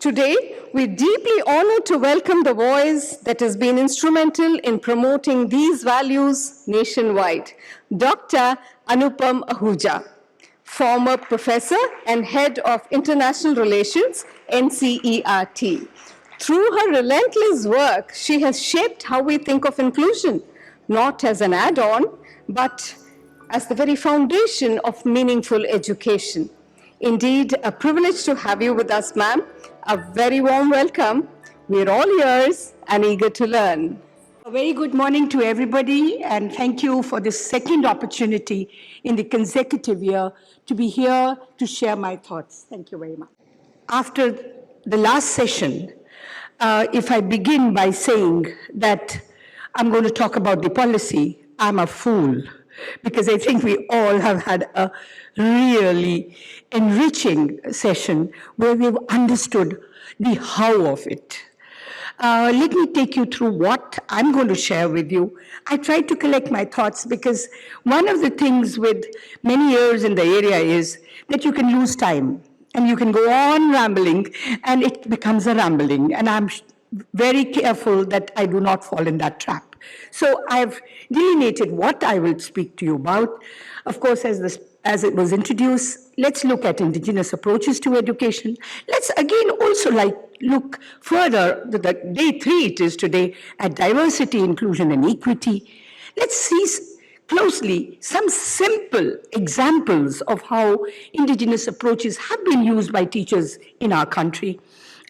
Today, we're deeply honored to welcome the voice that has been instrumental in promoting these values nationwide, Dr. Anupam Ahuja, former professor and head of International Relations, NCERT. Through her relentless work, she has shaped how we think of inclusion, not as an add-on, but as the very foundation of meaningful education. Indeed, a privilege to have you with us, ma'am. A very warm welcome. We're all ears and eager to learn. A very good morning to everybody, and thank you for this second opportunity in the consecutive year to be here to share my thoughts. Thank you very much. After the last session, if I begin by saying that I'm going to talk about the policy, I'm a fool, because I think we all have had a really enriching session where we've understood the how of it. Let me take you through what I'm going to share with you. I tried to collect my thoughts because one of the things with many years in the area is that you can lose time and you can go on rambling and it becomes a rambling. And I'm very careful that I do not fall in that trap. So I've delineated what I will speak to you about. Of course, as it was introduced, let's look at indigenous approaches to education. Let's again also look further, the day 3 it is today, at diversity, inclusion, and equity. Let's see closely some simple examples of how indigenous approaches have been used by teachers in our country.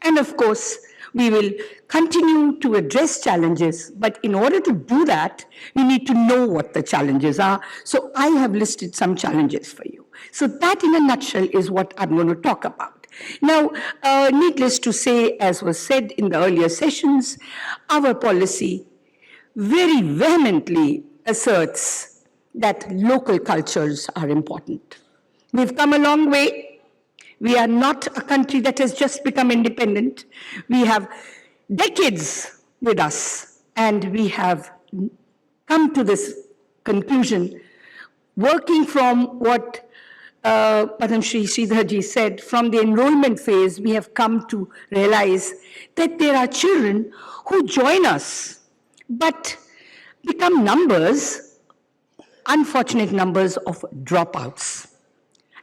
And of course, we will continue to address challenges, but in order to do that, we need to know what the challenges are. So I have listed some challenges for you. So that in a nutshell is what I'm going to talk about. Now, needless to say, as was said in the earlier sessions, our policy very vehemently asserts that local cultures are important. We've come a long way. We are not a country that has just become independent. We have decades with us, and we have come to this conclusion, working from what Padam Shri Sridharji said, from the enrollment phase, we have come to realize that there are children who join us, but become unfortunate numbers of dropouts.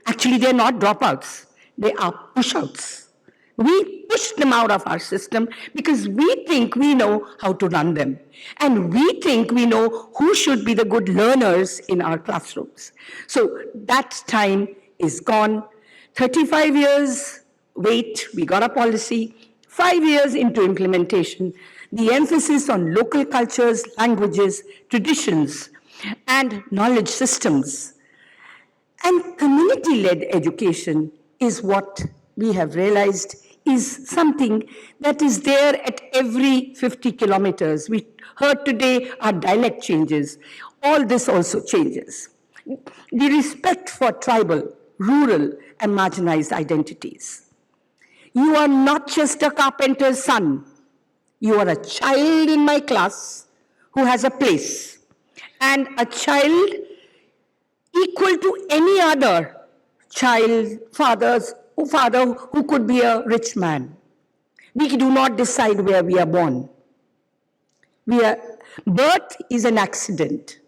Actually, they're not dropouts. They are push-outs. We push them out of our system because we think we know how to run them. And we think we know who should be the good learners in our classrooms. So that time is gone. 35 years, wait, we got a policy. 5 years into implementation, the emphasis on local cultures, languages, traditions, and knowledge systems, and community-led education is what we have realized is something that is there at every 50 kilometers. We heard today our dialect changes. All this also changes. The respect for tribal, rural, and marginalized identities. You are not just a carpenter's son. You are a child in my class who has a place, and a child equal to any other child, father who could be a rich man. We do not decide where we are born. Birth is an accident.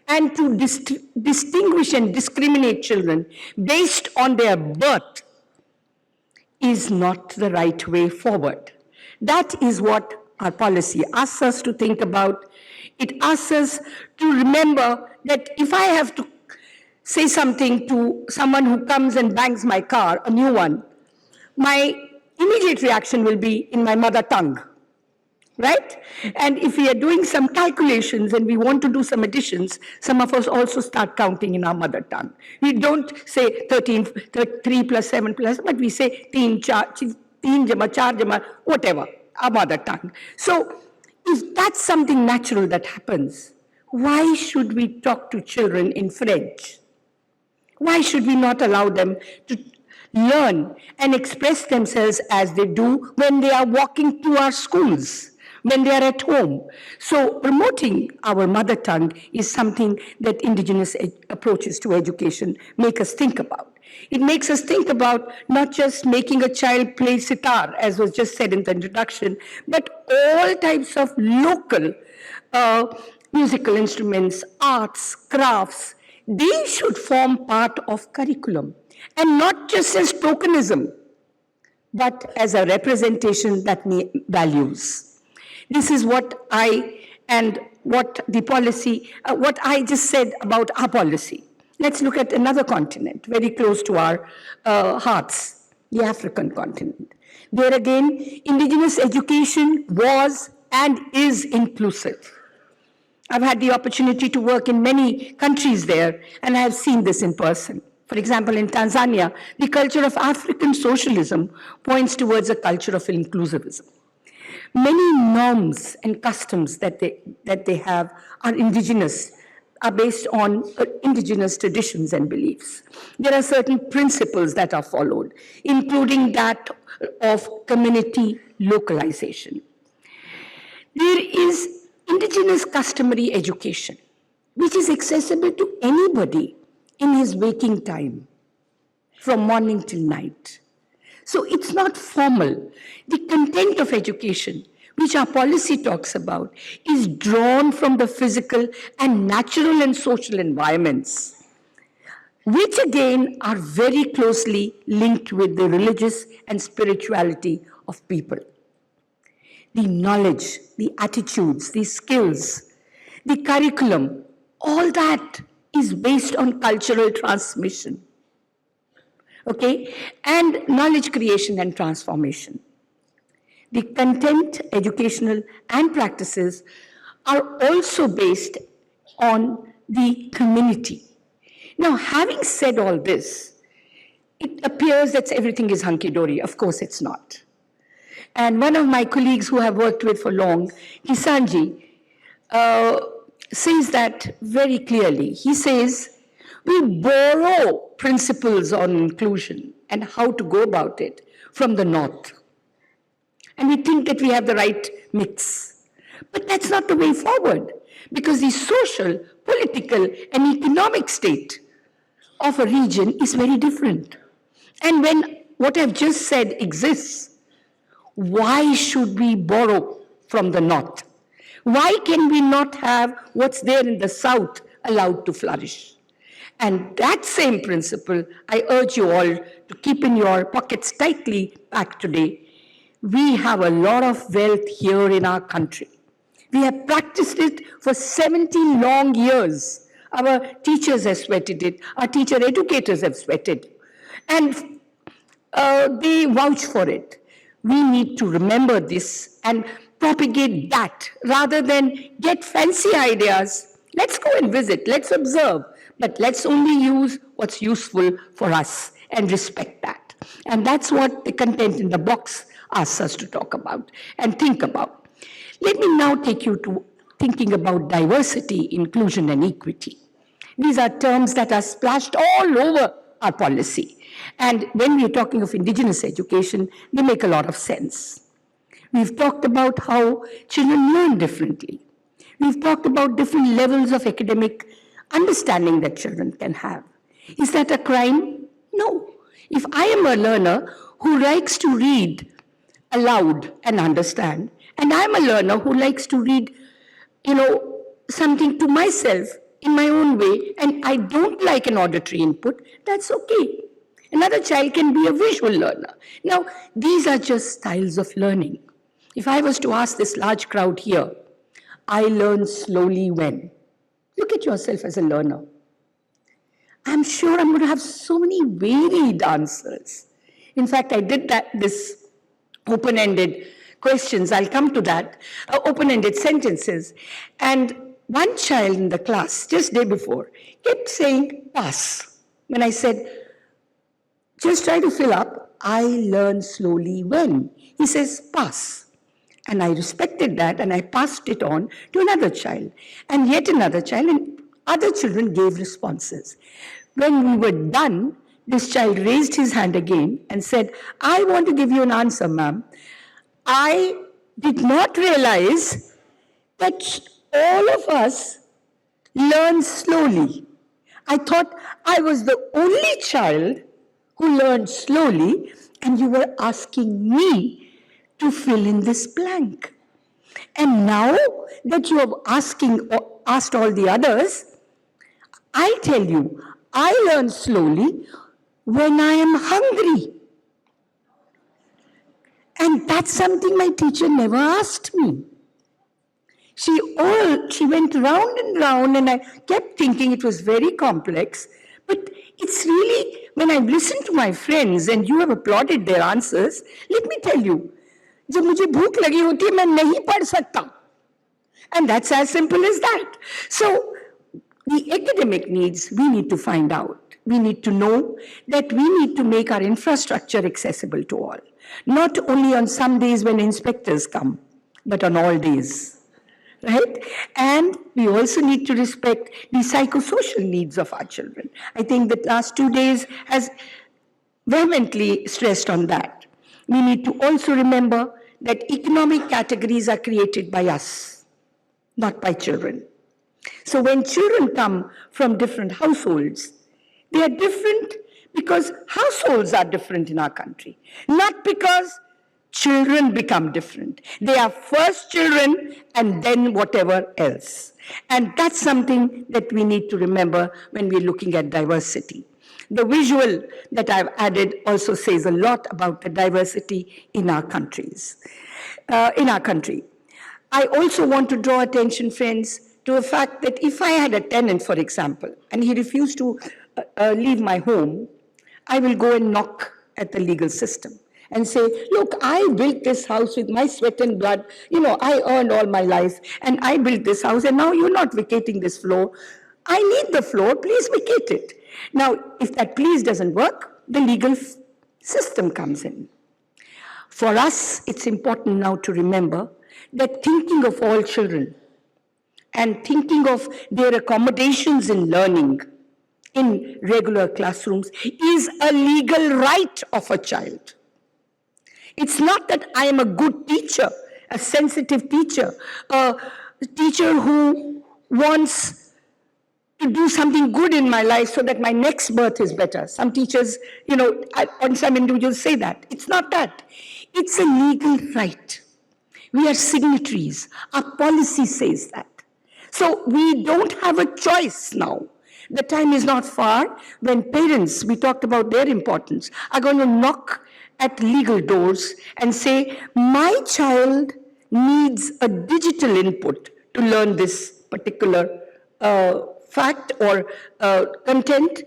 And to distinguish and discriminate children based on their birth is not the right way forward. That is what our policy asks us to think about. It asks us to remember that if I have to say something to someone who comes and bangs my car, a new one, my immediate reaction will be in my mother tongue, right? And if we are doing some calculations and we want to do some additions, some of us also start counting in our mother tongue. We don't say 3 plus 7 plus, but we say 3 jama, 4 jama, whatever, our mother tongue. So if that's something natural that happens, why should we talk to children in French? Why should we not allow them to learn and express themselves as they do when they are walking to our schools, when they are at home? So promoting our mother tongue is something that indigenous approaches to education make us think about. It makes us think about not just making a child play sitar, as was just said in the introduction, but all types of local uh, musical instruments, arts, crafts. They should form part of curriculum, and not just as tokenism, but as a representation that values. This is what what the policy, what I just said about our policy. Let's look at another continent very close to our hearts, the African continent. There again, indigenous education was and is inclusive. I've had the opportunity to work in many countries there, and I have seen this in person. For example, in Tanzania, the culture of African socialism points towards a culture of inclusivism. Many norms and customs that they have are indigenous, are based on indigenous traditions and beliefs. There are certain principles that are followed, including that of community localization. There is indigenous customary education, which is accessible to anybody in his waking time, from morning till night. So it's not formal. The content of education, which our policy talks about, is drawn from the physical and natural and social environments, which again are very closely linked with the religious and spirituality of people. The knowledge, the attitudes, the skills, the curriculum, all that is based on cultural transmission, okay, and knowledge creation and transformation. The content, educational, and practices are also based on the community. Now, having said all this, it appears that everything is hunky-dory. Of course, it's not. And one of my colleagues who I've worked with for long, Kisanji, says that very clearly. He says, we borrow principles on inclusion and how to go about it from the North. And we think that we have the right mix. But that's not the way forward, because the social, political, and economic state of a region is very different. And when what I've just said exists, why should we borrow from the North? Why can we not have what's there in the South allowed to flourish? And that same principle, I urge you all to keep in your pockets tightly packed today. We have a lot of wealth here in our country. We have practiced it for 70 long years. Our teachers have sweated it. Our teacher educators have sweated. And they vouch for it. We need to remember this and propagate that rather than get fancy ideas. Let's go and visit, let's observe, but let's only use what's useful for us and respect that. And that's what the content in the box asks us to talk about and think about. Let me now take you to thinking about diversity, inclusion, and equity. These are terms that are splashed all over our policy. And when we're talking of indigenous education, they make a lot of sense. We've talked about how children learn differently. We've talked about different levels of academic understanding that children can have. Is that a crime? No. If I am a learner who likes to read aloud and understand, and I'm a learner who likes to read, something to myself in my own way, and I don't like an auditory input, that's okay. Another child can be a visual learner. Now, these are just styles of learning. If I was to ask this large crowd here, I learn slowly when? Look at yourself as a learner. I'm sure I'm going to have so many varied answers. In fact, I did this open-ended questions, I'll come to that, open-ended sentences. And one child in the class, just day before, kept saying, pass. When I said, just try to fill up, I learn slowly when? He says, pass. And I respected that and I passed it on to another child and yet another child, and other children gave responses. When we were done, this child raised his hand again and said, I want to give you an answer, ma'am. I did not realize that all of us learn slowly. I thought I was the only child who learned slowly, and you were asking me to fill in this blank. And now that you have asked all the others, I tell you, I learn slowly when I am hungry. And that's something my teacher never asked me. She went round and round, and I kept thinking it was very complex. But it's really, when I listen to my friends and you have applauded their answers, let me tell you, जब मुझे भूख लगी होती है मैं नहीं पढ़ सकता. And that's as simple as that. So the academic needs, we need to find out. We need to know that we need to make our infrastructure accessible to all. Not only on some days when inspectors come, but on all days. Right? And we also need to respect the psychosocial needs of our children. I think the last 2 days has vehemently stressed on that. We need to also remember that economic categories are created by us, not by children. So when children come from different households, they are different because households are different in our country, not because children become different. They are first children and then whatever else. And that's something that we need to remember when we're looking at diversity. The visual that I've added also says a lot about the diversity in our countries, in our country. I also want to draw attention, friends, to the fact that if I had a tenant, for example, and he refused to leave my home, I will go and knock at the legal system and say, look, I built this house with my sweat and blood. You know, I earned all my life, and I built this house, and now you're not vacating this floor. I need the floor, please vacate it. Now, if that please doesn't work, the legal system comes in. For us, it's important now to remember that thinking of all children and thinking of their accommodations in learning in regular classrooms is a legal right of a child. It's not that I am a good teacher, a sensitive teacher, a teacher who wants to do something good in my life so that my next birth is better. Some teachers, you know, and some individuals say that. It's not that. It's a legal right. We are signatories. Our policy says that. So we don't have a choice now. The time is not far when parents, we talked about their importance, are going to knock at legal doors and say, my child needs a digital input to learn this particular fact or content.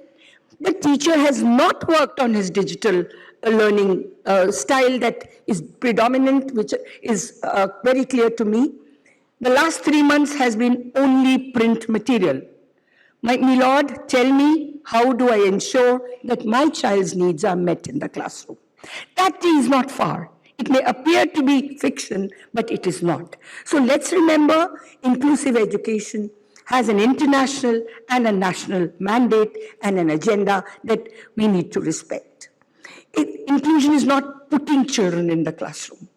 The teacher has not worked on his digital learning style that is predominant, which is very clear to me. The last 3 months has been only print material. My Lord, tell me, how do I ensure that my child's needs are met in the classroom? That is not far. It may appear to be fiction, but it is not. So let's remember, inclusive education has an international and a national mandate and an agenda that we need to respect. Inclusion is not putting children in the classroom.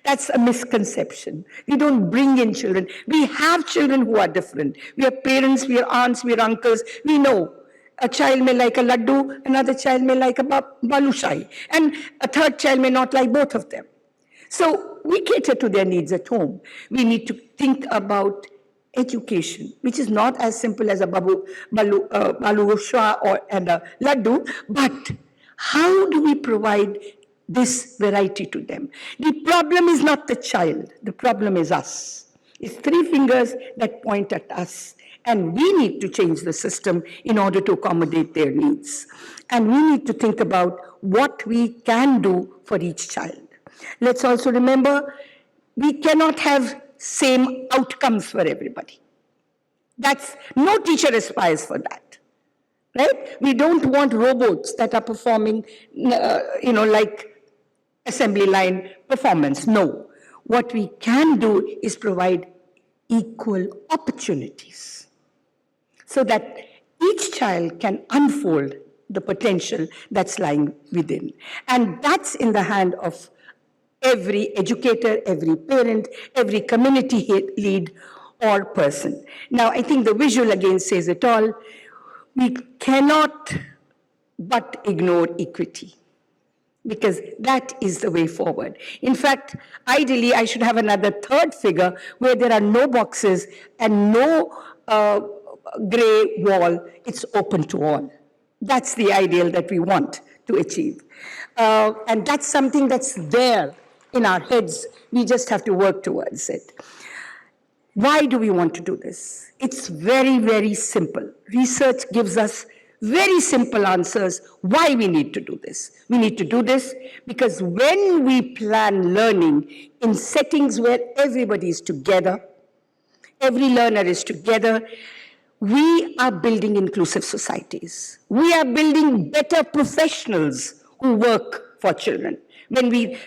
That's a misconception. We don't bring in children. We have children who are different. We are parents, we are aunts, we are uncles. We know a child may like a laddu, another child may like a balushai, and a third child may not like both of them. So we cater to their needs at home. We need to think about education, which is not as simple as a balushwa and a laddu, but how do we provide this variety to them? The problem is not the child, the problem is us. It's 3 fingers that point at us, and we need to change the system in order to accommodate their needs. And we need to think about what we can do for each child. Let's also remember, we cannot have same outcomes for everybody. No teacher aspires for that. Right? We don't want robots that are performing, like assembly line performance. No. What we can do is provide equal opportunities so that each child can unfold the potential that's lying within. And that's in the hand of every educator, every parent, every community lead or person. Now, I think the visual again says it all. We cannot but ignore equity, because that is the way forward. In fact, ideally, I should have another third figure where there are no boxes and no gray wall. It's open to all. That's the ideal that we want to achieve. And that's something that's there in our heads. We just have to work towards it. Why do we want to do this? It's very, very simple. Research gives us very simple answers why we need to do this. We need to do this because when we plan learning in settings where everybody is together, every learner is together, we are building inclusive societies. We are building better professionals who work for children. When we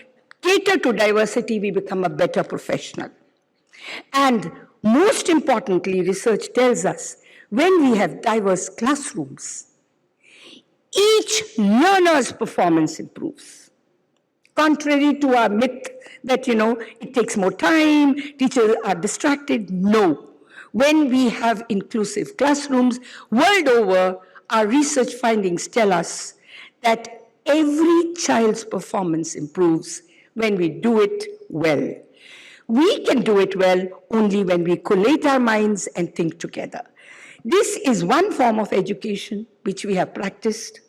cater to diversity, we become a better professional. And most importantly, research tells us when we have diverse classrooms, each learner's performance improves. Contrary to our myth that, it takes more time, teachers are distracted. No. When we have inclusive classrooms, world over, our research findings tell us that every child's performance improves when we do it well. We can do it well only when we collate our minds and think together. This is one form of education which we have practiced.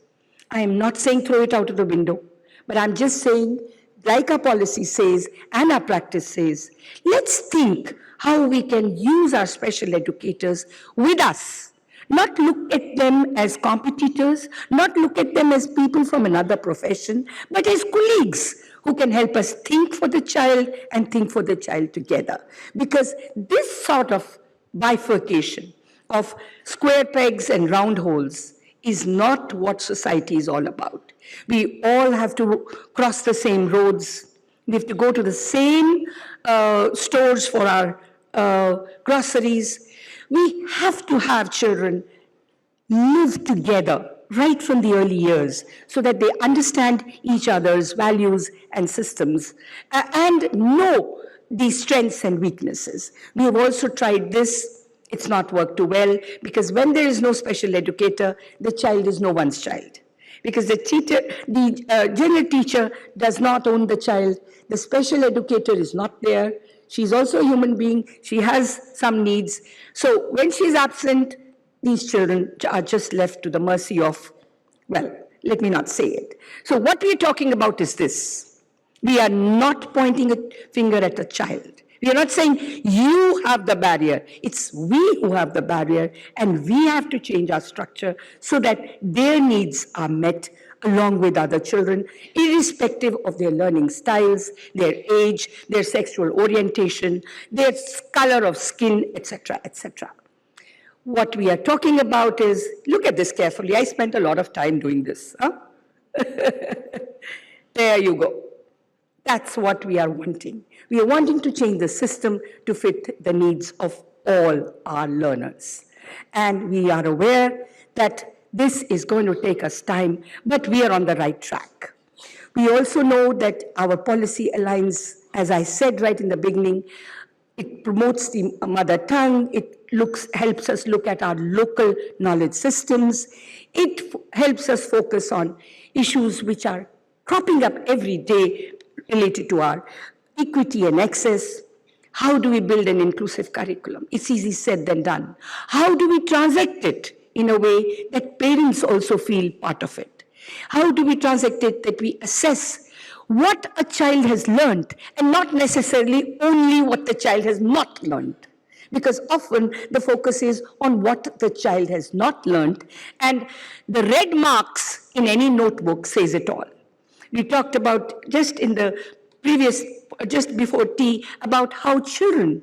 I am not saying throw it out of the window, but I'm just saying, like our policy says and our practice says, let's think how we can use our special educators with us. Not look at them as competitors, not look at them as people from another profession, but as colleagues who can help us think for the child and think for the child together. Because this sort of bifurcation of square pegs and round holes is not what society is all about. We all have to cross the same roads. We have to go to the same stores for our groceries. We have to have children live together right from the early years so that they understand each other's values and systems and know the strengths and weaknesses. We have also tried this. It's not worked too well because when there is no special educator, the child is no one's child. Because the general teacher does not own the child. The special educator is not there. She's also a human being. She has some needs. So when she's absent, these children are just left to the mercy of, well, let me not say it. So what we're talking about is this. We are not pointing a finger at a child. We are not saying you have the barrier. It's we who have the barrier, and we have to change our structure so that their needs are met along with other children, irrespective of their learning styles, their age, their sexual orientation, their color of skin, etc., etc. What we are talking about is, look at this carefully. I spent a lot of time doing this. Huh? There you go. That's what we are wanting. We are wanting to change the system to fit the needs of all our learners. And we are aware that this is going to take us time, but we are on the right track. We also know that our policy aligns, as I said right in the beginning, it promotes the mother tongue, it helps us look at our local knowledge systems, it helps us focus on issues which are cropping up every day related to our equity and access. How do we build an inclusive curriculum? It's easy said than done. How do we transact it in a way that parents also feel part of it? How do we transact it that we assess what a child has learned and not necessarily only what the child has not learned? Because often the focus is on what the child has not learned, and the red marks in any notebook says it all. We talked about just before tea, about how children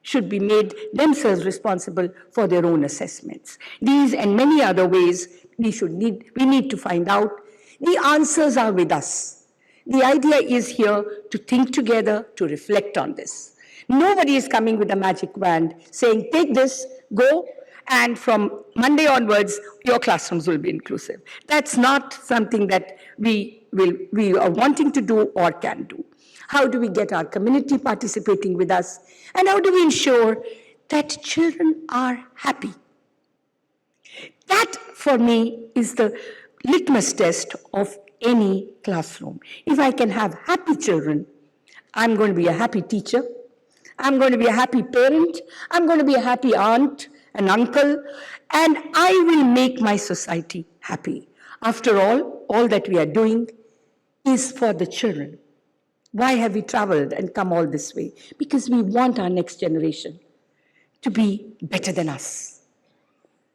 should be made themselves responsible for their own assessments. These and many other ways we need to find out. The answers are with us. The idea is here to think together, to reflect on this. Nobody is coming with a magic wand saying, take this, go, and from Monday onwards, your classrooms will be inclusive. That's not something that we are wanting to do or can do. How do we get our community participating with us? And how do we ensure that children are happy? That, for me, is the litmus test of any classroom. If I can have happy children, I'm going to be a happy teacher. I'm going to be a happy parent. I'm going to be a happy aunt and uncle. And I will make my society happy. After all that we are doing is for the children. Why have we traveled and come all this way? Because we want our next generation to be better than us.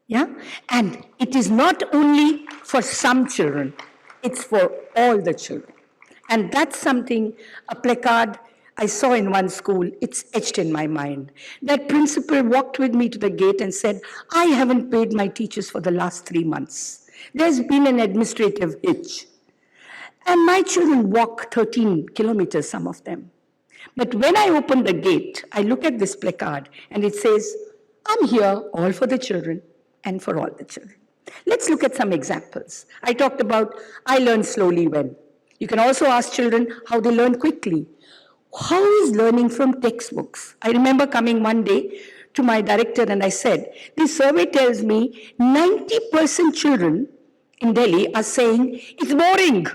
Yeah? And it is not only for some children, it's for all the children. And that's something, a placard I saw in one school, it's etched in my mind. That principal walked with me to the gate and said, I haven't paid my teachers for the last 3 months. There's been an administrative hitch. And my children walk 13 kilometers, some of them. But when I open the gate, I look at this placard and it says, I'm here all for the children and for all the children. Let's look at some examples. I talked about I learn slowly when. You can also ask children how they learn quickly. How is learning from textbooks? I remember coming one day to my director and I said, this survey tells me 90% children in Delhi are saying, it's boring.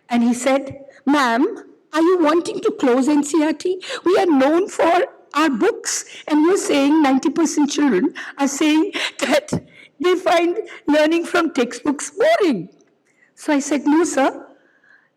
And he said, ma'am, are you wanting to close NCERT? We are known for our books. And you're saying 90% children are saying that they find learning from textbooks boring. So I said, no, sir.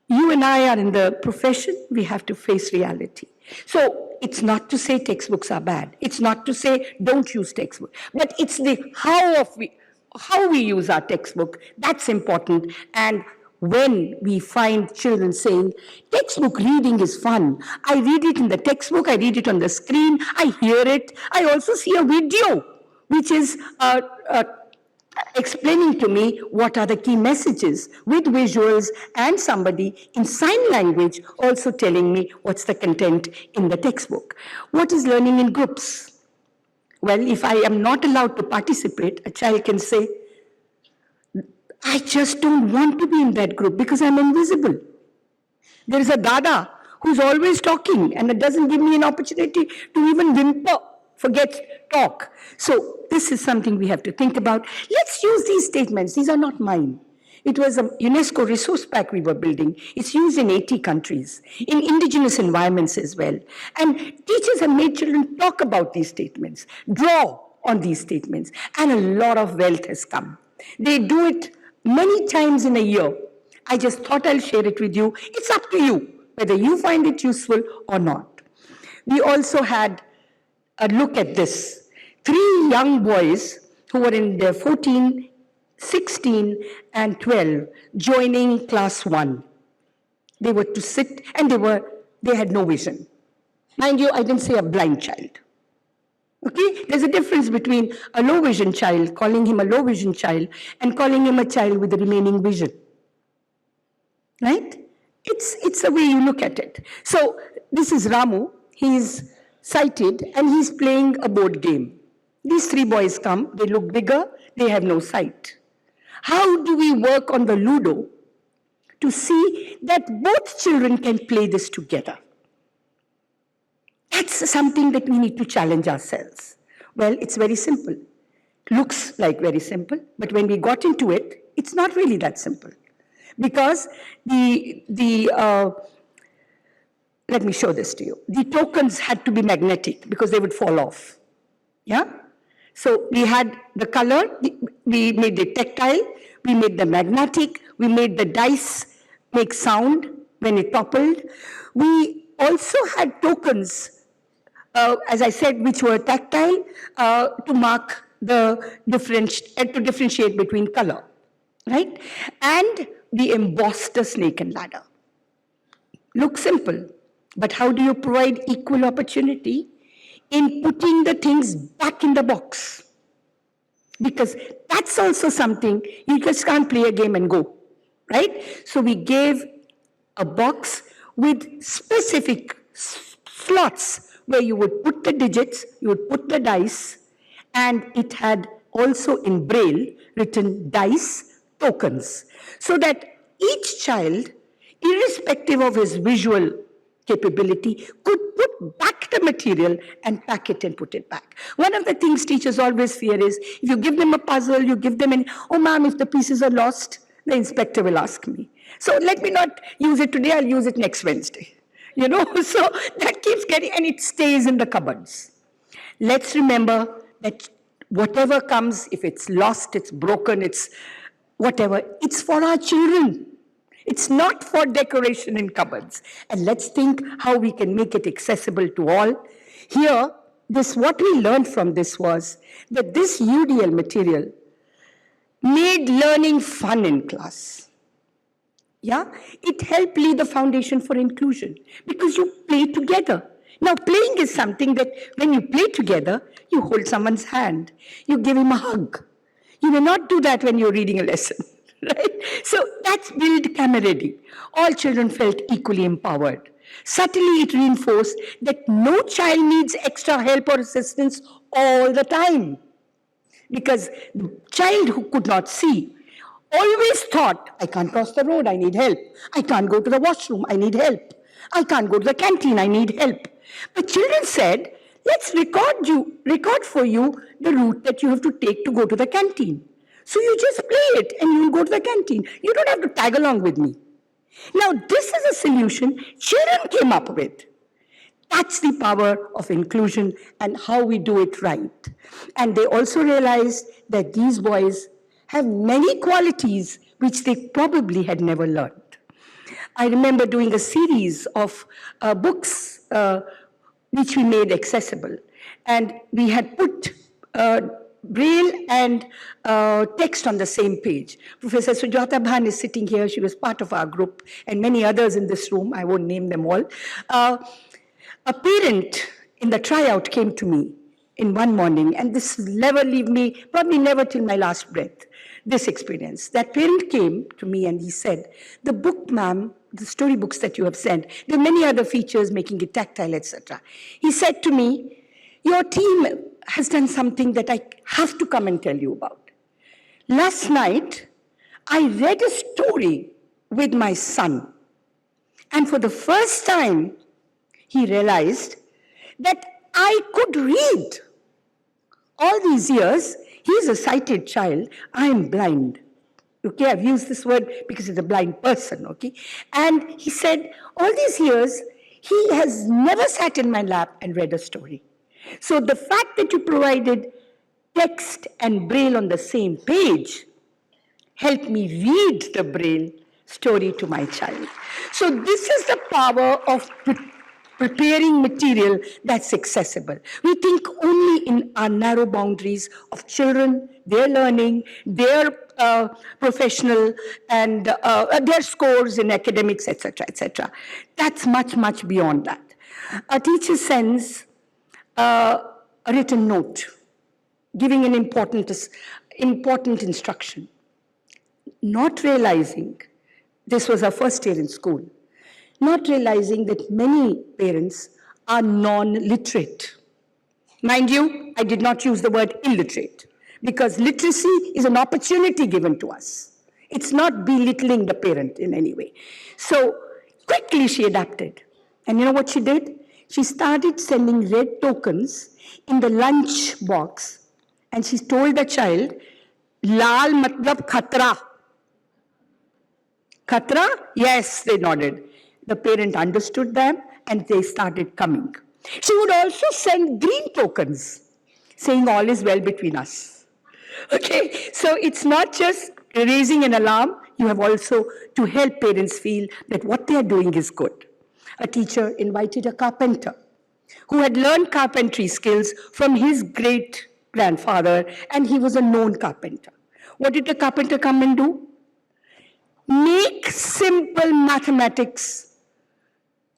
You and I are in the profession, we have to face reality. So it's not to say textbooks are bad. It's not to say don't use textbook. But it's the how we use our textbook, that's important. And when we find children saying, textbook reading is fun. I read it in the textbook, I read it on the screen, I hear it. I also see a video, which is explaining to me what are the key messages with visuals and somebody in sign language also telling me what's the content in the textbook. What is learning in groups? Well, if I am not allowed to participate, a child can say, I just don't want to be in that group because I'm invisible. There is a dada who's always talking and it doesn't give me an opportunity to even whimper. Forget talk. So this is something we have to think about. Let's use these statements. These are not mine. It was a UNESCO resource pack we were building. It's used in 80 countries, in indigenous environments as well. And teachers have made children talk about these statements, draw on these statements, and a lot of wealth has come. They do it many times in a year. I just thought I'll share it with you. It's up to you whether you find it useful or not. We also had a look at this. 3 young boys who were in their 14, 16, and 12 joining class 1. They were to sit and they had no vision. Mind you, I didn't say a blind child. Okay? There's a difference between a low vision child, calling him a low vision child, and calling him a child with the remaining vision. Right? It's the way you look at it. So this is Ramu. He's sighted and he's playing a board game. These 3 boys come, they look bigger, they have no sight. How do we work on the Ludo to see that both children can play this together? That's something that we need to challenge ourselves. Well, it's very simple. Looks like very simple, but when we got into it, it's not really that simple. Because let me show this to you. The tokens had to be magnetic because they would fall off. Yeah? So we had the color, we made the tactile, we made the magnetic, we made the dice make sound when it toppled. We also had tokens, as I said, which were tactile to mark the to differentiate between color, right? And we embossed a snake and ladder. Looks simple. But how do you provide equal opportunity in putting the things back in the box? Because that's also something, you just can't play a game and go, right? So we gave a box with specific slots where you would put the digits, you would put the dice, and it had also in Braille written dice tokens, so that each child, irrespective of his visual capability, could put back the material and pack it and put it back. One of the things teachers always fear is, if you give them a puzzle, you give them oh ma'am, if the pieces are lost, the inspector will ask me. So let me not use it today, I'll use it next Wednesday. So that keeps getting, and it stays in the cupboards. Let's remember that whatever comes, if it's lost, it's broken, it's whatever, it's for our children. It's not for decoration in cupboards. And let's think how we can make it accessible to all. Here, what we learned from this was that this UDL material made learning fun in class. Yeah, it helped lay the foundation for inclusion because you play together. Now, playing is something that when you play together, you hold someone's hand, you give him a hug. You may not do that when you're reading a lesson, right? So that's build camaraderie. All children felt equally empowered. Subtly, it reinforced that no child needs extra help or assistance all the time. Because the child who could not see always thought, I can't cross the road, I need help. I can't go to the washroom, I need help. I can't go to the canteen, I need help. But children said, let's record for you the route that you have to take to go to the canteen. So you just play it and you'll go to the canteen. You don't have to tag along with me. Now, this is a solution children came up with. That's the power of inclusion and how we do it right. And they also realized that these boys have many qualities which they probably had never learned. I remember doing a series of books which we made accessible. And we had put Braille and text on the same page. Professor Sujata Bhan is sitting here. She was part of our group, and many others in this room. I won't name them all. A parent in the tryout came to me in one morning, and this will never leave me, probably never till my last breath, this experience. That parent came to me and he said, the book, ma'am, the storybooks that you have sent, there are many other features, making it tactile, etc. He said to me, your team has done something that I have to come and tell you about. Last night, I read a story with my son. And for the first time, he realized that I could read. All these years, he's a sighted child, I am blind. Okay, I've used this word because he's a blind person, okay? And he said, all these years, he has never sat in my lap and read a story. So the fact that you provided text and Braille on the same page helped me read the Braille story to my child. So this is the power of preparing material that's accessible. We think only in our narrow boundaries of children, their learning, their professional, and their scores in academics, etc., etc. That's much, much beyond that. A teacher sends a written note, giving an important instruction, not realizing, this was our first year in school, not realizing that many parents are non-literate. Mind you, I did not use the word illiterate, because literacy is an opportunity given to us. It's not belittling the parent in any way. So quickly she adapted. And you know what she did? She started sending red tokens in the lunch box. And she told the child, Lal matlab khatra. Khatra? Yes, they nodded. The parent understood them and they started coming. She would also send green tokens saying all is well between us. Okay, so it's not just raising an alarm, you have also to help parents feel that what they are doing is good. A teacher invited a carpenter who had learned carpentry skills from his great-grandfather, and he was a known carpenter. What did the carpenter come and do? Make simple mathematics,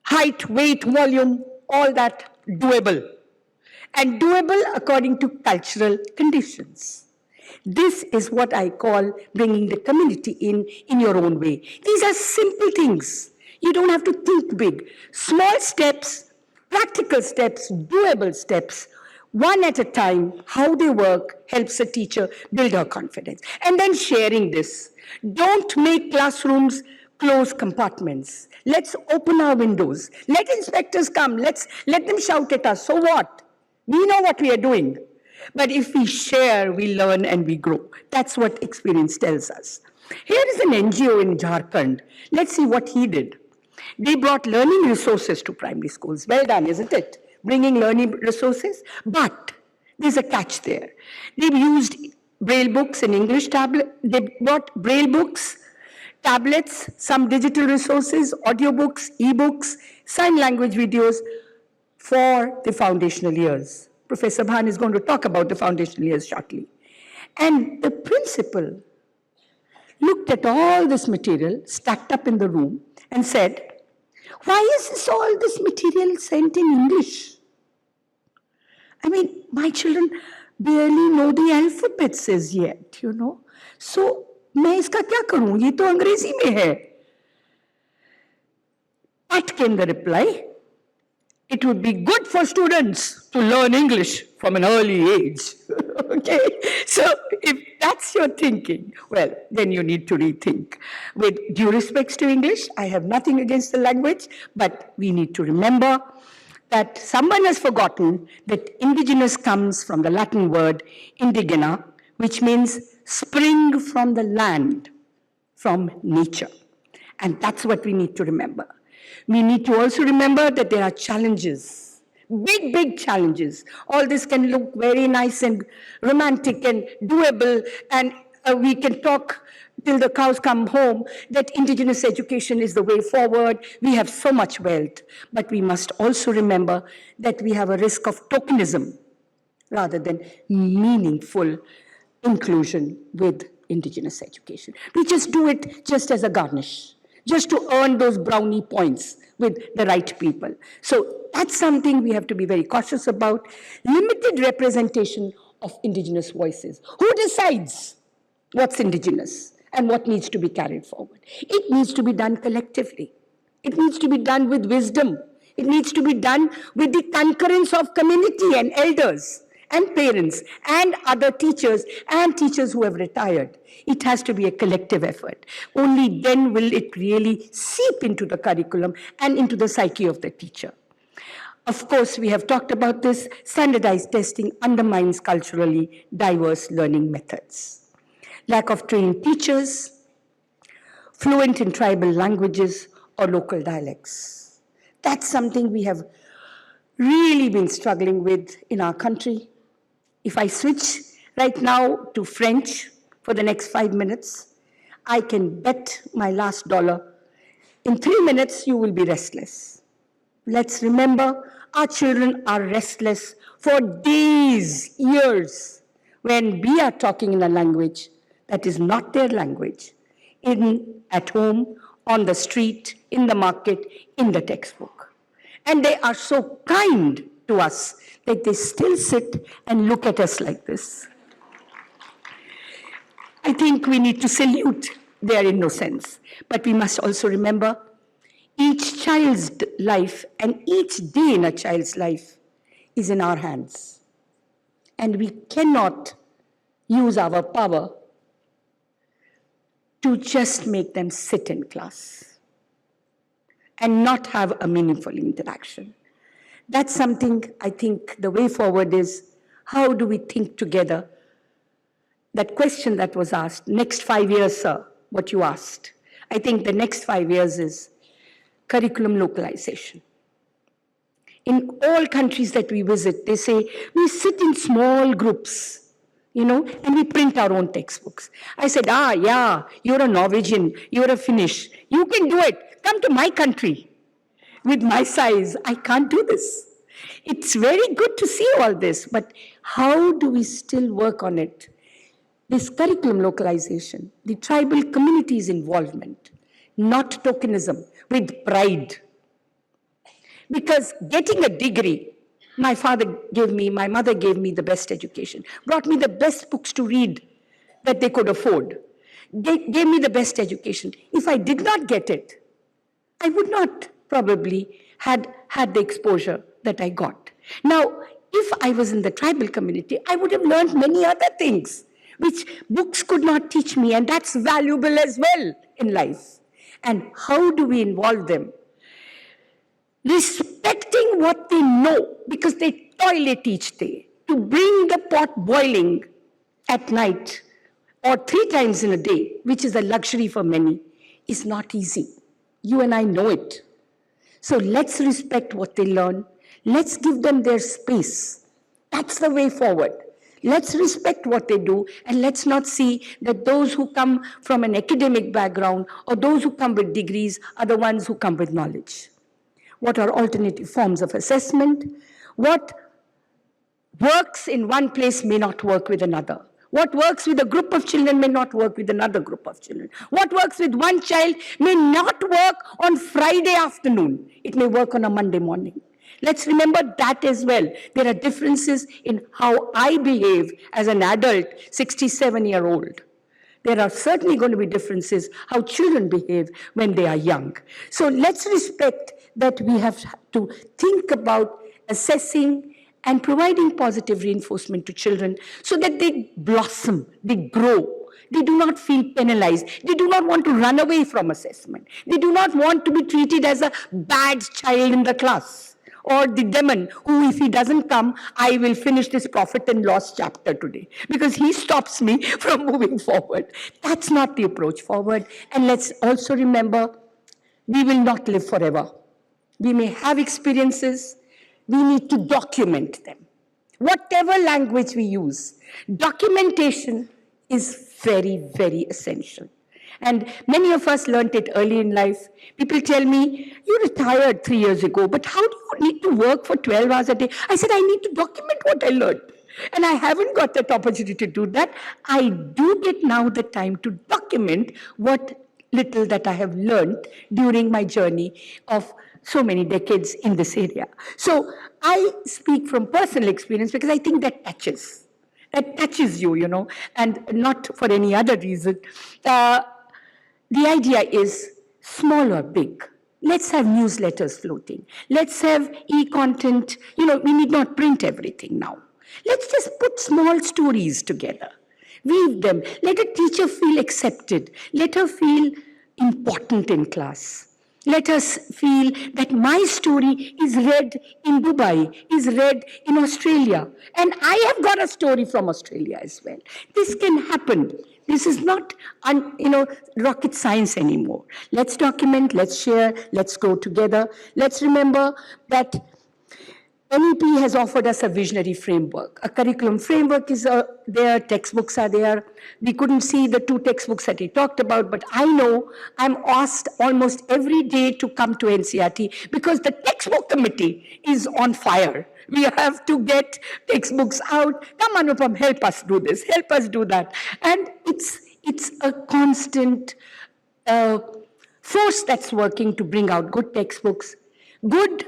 height, weight, volume, all that doable. And doable according to cultural conditions. This is what I call bringing the community in your own way. These are simple things. You don't have to think big. Small steps, practical steps, doable steps, one at a time, how they work helps a teacher build her confidence. And then sharing this. Don't make classrooms close compartments. Let's open our windows. Let inspectors come. Let them shout at us. So what? We know what we are doing. But if we share, we learn and we grow. That's what experience tells us. Here is an NGO in Jharkhand. Let's see what he did. They brought learning resources to primary schools. Well done, isn't it? Bringing learning resources. But there's a catch there. They've used Braille books and English tablet. They brought Braille books, tablets, some digital resources, audiobooks, ebooks, sign language videos for the foundational years. Professor Vahini is going to talk about the foundational years shortly. And the principal looked at all this material stacked up in the room and said, why is all this material sent in English? I mean, my children barely know the alphabets as yet, you know. So, मैं इसका क्या करूं? ये तो अंग्रेजी में है. That came the reply. It would be good for students to learn English from an early age. Okay? So, if that's your thinking, well, then you need to rethink. With due respects to English, I have nothing against the language, but we need to remember that someone has forgotten that indigenous comes from the Latin word indigena, which means spring from the land, from nature. And that's what we need to remember. We need to also remember that there are challenges, big, big challenges. All this can look very nice and romantic and doable, and we can talk till the cows come home that indigenous education is the way forward. We have so much wealth, but we must also remember that we have a risk of tokenism rather than meaningful inclusion with indigenous education. We just do it just as a garnish, just to earn those brownie points with the right people. So that's something we have to be very cautious about. Limited representation of indigenous voices. Who decides what's indigenous and what needs to be carried forward? It needs to be done collectively. It needs to be done with wisdom. It needs to be done with the concurrence of community and elders and parents and other teachers and teachers who have retired. It has to be a collective effort. Only then will it really seep into the curriculum and into the psyche of the teacher. Of course, we have talked about this. Standardized testing undermines culturally diverse learning methods. Lack of trained teachers, fluent in tribal languages or local dialects. That's something we have really been struggling with in our country. If I switch right now to French for the next 5 minutes, I can bet my last dollar. In 3 minutes, you will be restless. Let's remember, our children are restless for days, years, when we are talking in a language that is not their language, at home, on the street, in the market, in the textbook. And they are so kind to us that they still sit and look at us like this. I think we need to salute their innocence, but we must also remember each child's life and each day in a child's life is in our hands. And we cannot use our power to just make them sit in class and not have a meaningful interaction. That's something I think the way forward is, how do we think together? That question that was asked, next 5 years, sir, what you asked. I think the next 5 years is curriculum localization. In all countries that we visit, they say, we sit in small groups, you know, and we print our own textbooks. I said, yeah, you're a Norwegian, you're a Finnish, you can do it. Come to my country. With my size, I can't do this. It's very good to see all this, but how do we still work on it? This curriculum localization, the tribal community's involvement, not tokenism, with pride. Because getting a degree, my mother gave me the best education, brought me the best books to read that they could afford. They gave me the best education. If I did not get it, I would not probably had the exposure that I got. Now, if I was in the tribal community, I would have learned many other things which books could not teach me, and that's valuable as well in life. And how do we involve them? Respecting what they know, because they toilet each day, to bring the pot boiling at night or 3 times in a day, which is a luxury for many, is not easy. You and I know it. So let's respect what they learn. Let's give them their space. That's the way forward. Let's respect what they do, and let's not see that those who come from an academic background or those who come with degrees are the ones who come with knowledge. What are alternative forms of assessment? What works in one place may not work with another. What works with a group of children may not work with another group of children. What works with one child may not work on Friday afternoon. It may work on a Monday morning. Let's remember that as well. There are differences in how I behave as an adult, 67-year-old. There are certainly going to be differences how children behave when they are young. So let's respect that we have to think about assessing and providing positive reinforcement to children so that they blossom, they grow. They do not feel penalized. They do not want to run away from assessment. They do not want to be treated as a bad child in the class, or the demon who, if he doesn't come, I will finish this profit and loss chapter today because he stops me from moving forward. That's not the approach forward. And let's also remember, we will not live forever. We may have experiences. We need to document them. Whatever language we use, documentation is very, very essential. And many of us learned it early in life. People tell me, you retired 3 years ago, but how do you need to work for 12 hours a day? I said, I need to document what I learned. And I haven't got that opportunity to do that. I do get now the time to document what little that I have learned during my journey of so many decades in this area. So I speak from personal experience because I think that touches you, you know, and not for any other reason. The idea is small or big. Let's have newsletters floating. Let's have e-content. You know, we need not print everything now. Let's just put small stories together. Weave them. Let a teacher feel accepted. Let her feel important in class. Let us feel that my story is read in Dubai, is read in Australia. And I have got a story from Australia as well. This can happen. This is not, rocket science anymore. Let's document, let's share, let's go together. Let's remember that NEP has offered us a visionary framework. A curriculum framework is there, textbooks are there. We couldn't see the 2 textbooks that he talked about, but I know I'm asked almost every day to come to NCERT because the textbook committee is on fire. We have to get textbooks out. Come, Anupam, help us do this, help us do that. And it's a constant force that's working to bring out good textbooks. Good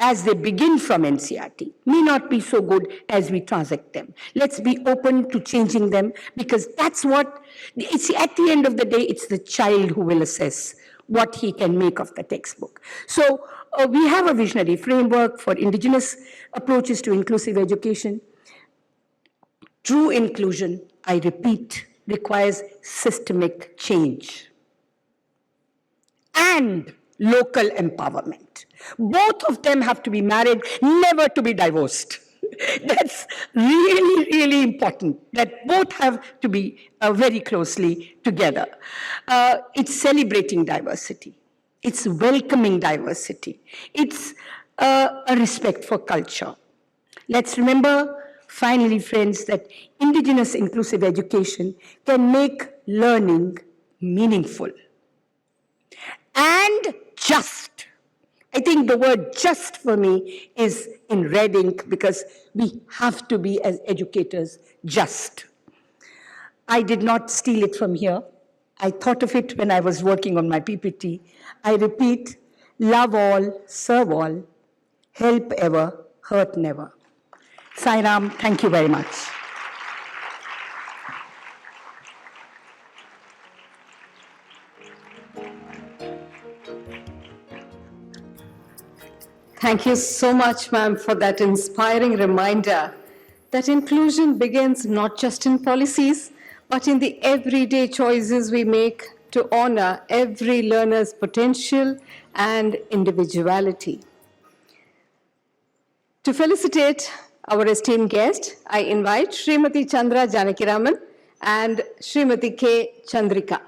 as they begin from NCERT, may not be so good as we transact them. Let's be open to changing them because that's what, at the end of the day, it's the child who will assess what he can make of the textbook. So we have a visionary framework for Indigenous approaches to inclusive education. True inclusion, I repeat, requires systemic change and local empowerment. Both of them have to be married, never to be divorced. That's really, really important, that both have to be very closely together. It's celebrating diversity. It's welcoming diversity. It's a respect for culture. Let's remember, finally, friends, that Indigenous inclusive education can make learning meaningful and just. I think the word just for me is in red ink because we have to be, as educators, just. I did not steal it from here. I thought of it when I was working on my PPT. I repeat, love all, serve all, help ever, hurt never. Sai Ram, thank you very much. Thank you so much, ma'am, for that inspiring reminder that inclusion begins not just in policies, but in the everyday choices we make to honor every learner's potential and individuality. To felicitate our esteemed guest, I invite Srimati Chandra Janakiraman and Srimati K. Chandrika.